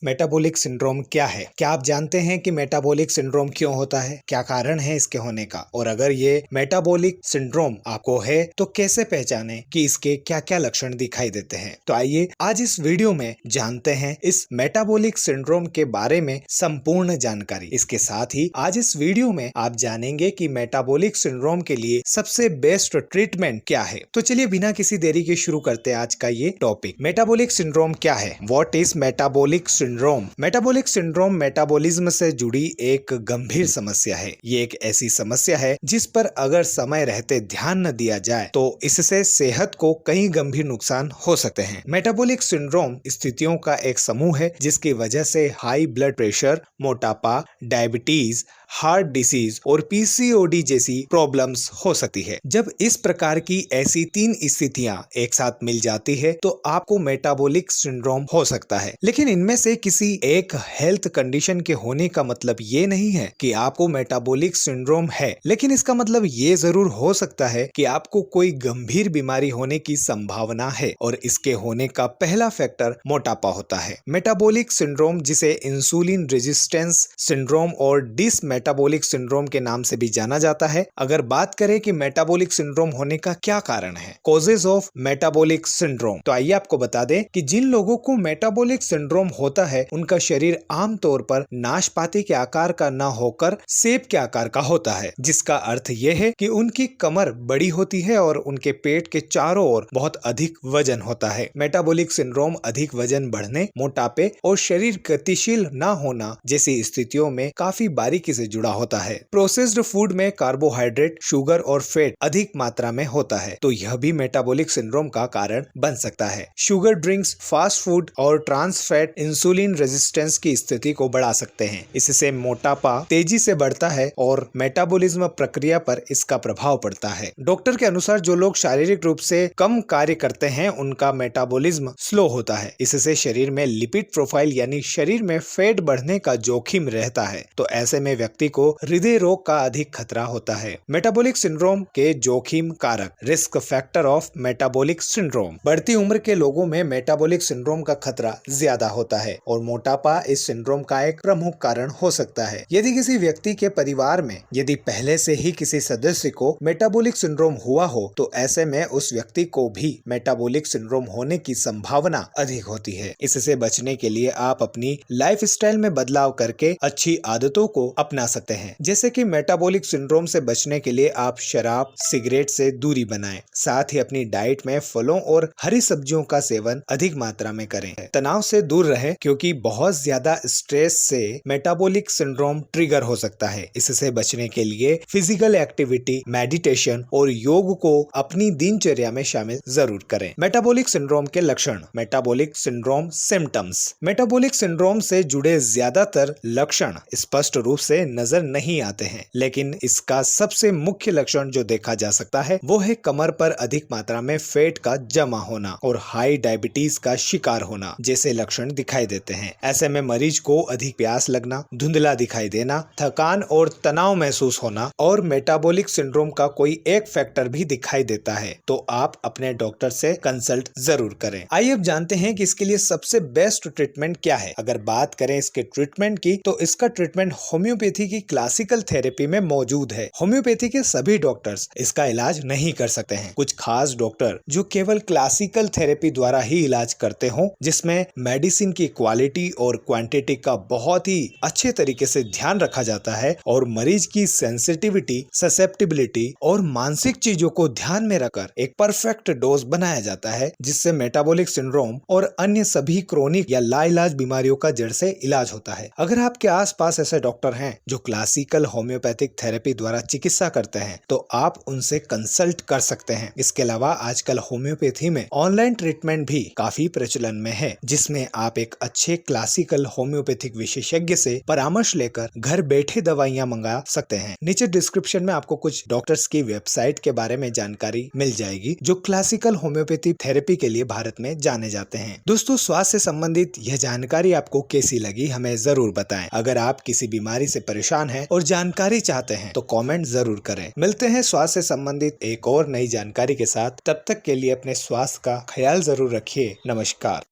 Metabolic syndrome क्या है? क्या आप जानते हैं कि मेटाबॉलिक सिंड्रोम क्यों होता है? क्या कारण है इसके होने का? और अगर ये मेटाबॉलिक सिंड्रोम आपको है तो कैसे पहचानें कि इसके क्या-क्या लक्षण दिखाई देते हैं? तो आइए आज इस वीडियो में जानते हैं इस मेटाबॉलिक सिंड्रोम के बारे में संपूर्ण जानकारी। इसके साथ ही आज इस वीडियो में आप जानेंगे कि मेटाबॉलिक सिंड्रोम के लिए सबसे बेस्ट ट्रीटमेंट क्या है। तो चलिए बिना किसी देरी के शुरू करते हैं आज का ये टॉपिक। मेटाबॉलिक सिंड्रोम क्या है? What is metabolic syndrome? Metabolic syndrome metabolism से जुड़ी एक गंभीर समस्या है। ये एक ऐसी समस्या है जिस पर अगर समय रहते ध्यान न दिया जाए तो इससे सेहत को कई गंभीर नुकसान हो सकते हैं। मेटाबॉलिक सिंड्रोम स्थितियों का एक समूह है जिसकी वजह से हाई ब्लड प्रेशर, मोटापा, डायबिटीज, हार्ट डिसीज और पीसीओडी जैसी प्रॉब्लम्स हो सकती है। जब इस प्रकार की ऐसी 3 स्थितियां एक साथ मिल जाती है तो आपको मेटाबॉलिक सिंड्रोम हो सकता है। लेकिन इनमें से किसी एक हेल्थ कंडीशन के होने का मतलब ये नहीं है कि आपको मेटाबॉलिक सिंड्रोम है, लेकिन इसका मतलब ये जरूर हो सकता है कि आपको कोई गंभीर बीमारी होने की संभावना है और इसके होने का पहला फैक्टर मोटापा होता है। मेटाबॉलिक सिंड्रोम, जिसे इंसुलिन रेजिस्टेंस सिंड्रोम और मेटाबॉलिक सिंड्रोम के नाम से भी जाना जाता है। अगर बात करें कि मेटाबॉलिक सिंड्रोम होने का क्या कारण है, कॉजेज ऑफ मेटाबॉलिक सिंड्रोम, तो आइए आपको बता दें कि जिन लोगों को मेटाबॉलिक सिंड्रोम होता है उनका शरीर आमतौर पर नाशपाती के आकार का न होकर सेब के आकार का होता है, जिसका अर्थ यह है कि उनकी कमर बड़ी होती है और उनके पेट के चारों ओर बहुत अधिक वजन होता है। मेटाबॉलिक सिंड्रोम अधिक वजन बढ़ने, मोटापे और शरीर गतिशील न होना जैसी स्थितियों में काफी बारीकी से जुड़ा होता है। प्रोसेस्ड फूड में कार्बोहाइड्रेट, शुगर और फैट अधिक मात्रा में होता है तो यह भी मेटाबॉलिक सिंड्रोम का कारण बन सकता है। शुगर ड्रिंक्स, फास्ट फूड और ट्रांस फैट इंसुलिन रेजिस्टेंस की स्थिति को बढ़ा सकते हैं। इससे मोटापा तेजी से बढ़ता है और मेटाबॉलिज्म प्रक्रिया पर इसका प्रभाव पड़ता है। डॉक्टर के अनुसार जो लोग शारीरिक रूप से कम कार्य करते हैं उनका मेटाबॉलिज्म स्लो होता है। इससे शरीर में लिपिड प्रोफाइल यानी शरीर में फैट बढ़ने का जोखिम रहता है, तो ऐसे में व्यक्ति को हृदय रोग का अधिक खतरा होता है। मेटाबॉलिक सिंड्रोम के जोखिम कारक, risk factor of metabolic syndrome. बढ़ती उम्र के लोगों में मेटाबॉलिक सिंड्रोम का खतरा ज्यादा होता है और मोटापा इस सिंड्रोम का एक प्रमुख कारण हो सकता है। यदि किसी व्यक्ति के परिवार में यदि पहले से ही किसी सदस्य को मेटाबॉलिक सिंड्रोम हुआ हो तो ऐसे में उस व्यक्ति को भी मेटाबॉलिक सिंड्रोम होने की संभावना अधिक होती है। इससे बचने के लिए आप अपनी लाइफस्टाइल में बदलाव करके अच्छी आदतों को अपना सकते हैं। जैसे कि मेटाबॉलिक सिंड्रोम से बचने के लिए आप शराब, सिगरेट से दूरी बनाएं। साथ ही अपनी डाइट में फलों और हरी सब्जियों का सेवन अधिक मात्रा में करें। तनाव से दूर रहें क्योंकि बहुत ज्यादा स्ट्रेस से मेटाबॉलिक सिंड्रोम ट्रिगर हो सकता है। इससे बचने के लिए फिजिकल एक्टिविटी, मेडिटेशन और योग को अपनी दिनचर्या में शामिल जरूर करें। मेटाबॉलिक सिंड्रोम के लक्षण, metabolic syndrome symptoms. Metabolic syndrome से जुड़े ज्यादातर लक्षण स्पष्ट रूप से नजर नहीं आते हैं, लेकिन इसका सबसे मुख्य लक्षण जो देखा जा सकता है वो है कमर पर अधिक मात्रा में फैट का जमा होना और हाई डायबिटीज का शिकार होना जैसे लक्षण दिखाई देते हैं। ऐसे में मरीज को अधिक प्यास लगना, धुंधला दिखाई देना, थकान और तनाव महसूस होना और मेटाबॉलिक सिंड्रोम का कोई एक फैक्टर भी दिखाई देता है तो आप अपने डॉक्टर से कंसल्ट जरूर करें। आइए अब जानते हैं कि इसके लिए सबसे बेस्ट ट्रीटमेंट क्या है। अगर बात करें इसके ट्रीटमेंट की तो इसका ट्रीटमेंट होम्योपैथी की क्लासिकल थेरेपी में मौजूद है। होम्योपैथी के सभी डॉक्टर्स इसका इलाज नहीं कर सकते हैं। कुछ खास डॉक्टर जो केवल क्लासिकल थेरेपी द्वारा ही इलाज करते हो, जिसमें मेडिसिन की क्वालिटी और क्वांटिटी का बहुत ही अच्छे तरीके से ध्यान रखा जाता है और मरीज की सेंसिटिविटी, ससेप्टिबिलिटी और मानसिक चीजों को ध्यान में रखकर एक परफेक्ट डोज बनाया जाता है, जिससे मेटाबॉलिक सिंड्रोम और अन्य सभी क्रोनिक या लाइलाज बीमारियों का जड़ से इलाज होता है। अगर आपके आसपास ऐसे डॉक्टर हैं जो क्लासिकल होम्योपैथिक थेरेपी द्वारा चिकित्सा करते हैं तो आप उनसे कंसल्ट कर सकते हैं। इसके अलावा आजकल होम्योपैथी में ऑनलाइन ट्रीटमेंट भी काफी प्रचलन में है, जिसमें आप एक अच्छे क्लासिकल होम्योपैथिक विशेषज्ञ से परामर्श लेकर घर बैठे दवाइयां मंगा सकते हैं। नीचे डिस्क्रिप्शन में आपको कुछ डॉक्टर्स की वेबसाइट के बारे में जानकारी मिल जाएगी जो क्लासिकल होम्योपैथी थेरेपी के लिए भारत में जाने जाते हैं। दोस्तों, स्वास्थ्य से संबंधित यह जानकारी आपको कैसी लगी हमें जरूर बताएं। अगर आप किसी बीमारी से परेशान हैं और जानकारी चाहते हैं तो कमेंट जरूर करें। मिलते हैं स्वास्थ्य से संबंधित एक और नई जानकारी के साथ। तब तक के लिए अपने स्वास्थ्य का ख्याल जरूर रखिए। नमस्कार।